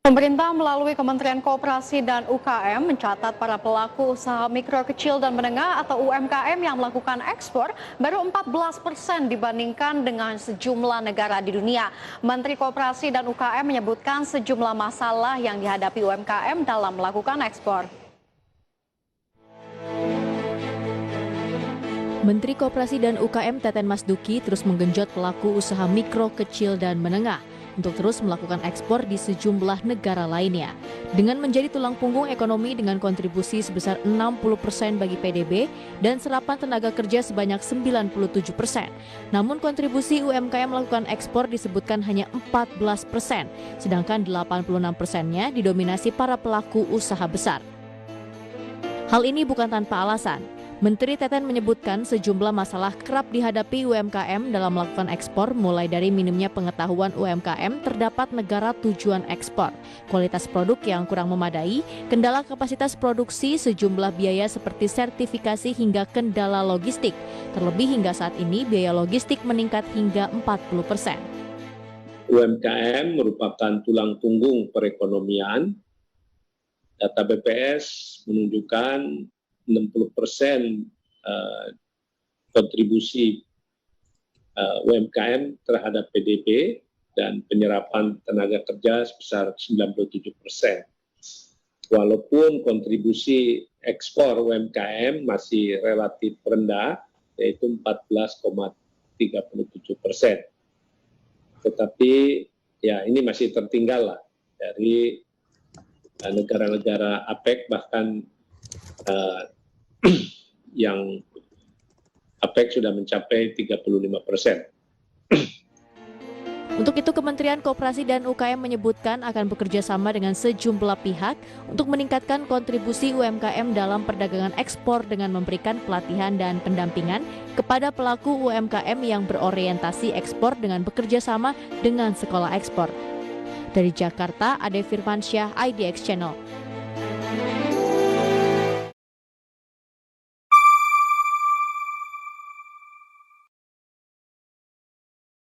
Pemerintah melalui Kementerian Koperasi dan UKM mencatat para pelaku usaha mikro kecil dan menengah atau UMKM yang melakukan ekspor baru 14% dibandingkan dengan sejumlah negara di dunia. Menteri Koperasi dan UKM menyebutkan sejumlah masalah yang dihadapi UMKM dalam melakukan ekspor. Menteri Koperasi dan UKM Teten Mas Duki terus menggenjot pelaku usaha mikro, kecil, dan menengah untuk terus melakukan ekspor di sejumlah negara lainnya. Dengan menjadi tulang punggung ekonomi dengan kontribusi sebesar 60% bagi PDB dan serapan tenaga kerja sebanyak 97%. Namun kontribusi UMKM melakukan ekspor disebutkan hanya 14%, sedangkan 86%-nya didominasi para pelaku usaha besar. Hal ini bukan tanpa alasan. Menteri Teten menyebutkan sejumlah masalah kerap dihadapi UMKM dalam melakukan ekspor, mulai dari minimnya pengetahuan UMKM terdapat negara tujuan ekspor, kualitas produk yang kurang memadai, kendala kapasitas produksi, sejumlah biaya seperti sertifikasi hingga kendala logistik. Terlebih hingga saat ini biaya logistik meningkat hingga 40%. UMKM merupakan tulang punggung perekonomian. Data BPS menunjukkan 60% kontribusi UMKM terhadap PDB dan penyerapan tenaga kerja sebesar 97%. Walaupun kontribusi ekspor UMKM masih relatif rendah, yaitu 14,37%. Tetapi ya ini masih tertinggal lah dari negara-negara APEC, bahkan yang APEC sudah mencapai 35%. Untuk itu Kementerian Koperasi dan UKM menyebutkan akan bekerja sama dengan sejumlah pihak untuk meningkatkan kontribusi UMKM dalam perdagangan ekspor dengan memberikan pelatihan dan pendampingan kepada pelaku UMKM yang berorientasi ekspor dengan bekerja sama dengan sekolah ekspor. Dari Jakarta, Ade Firmansyah, IDX Channel.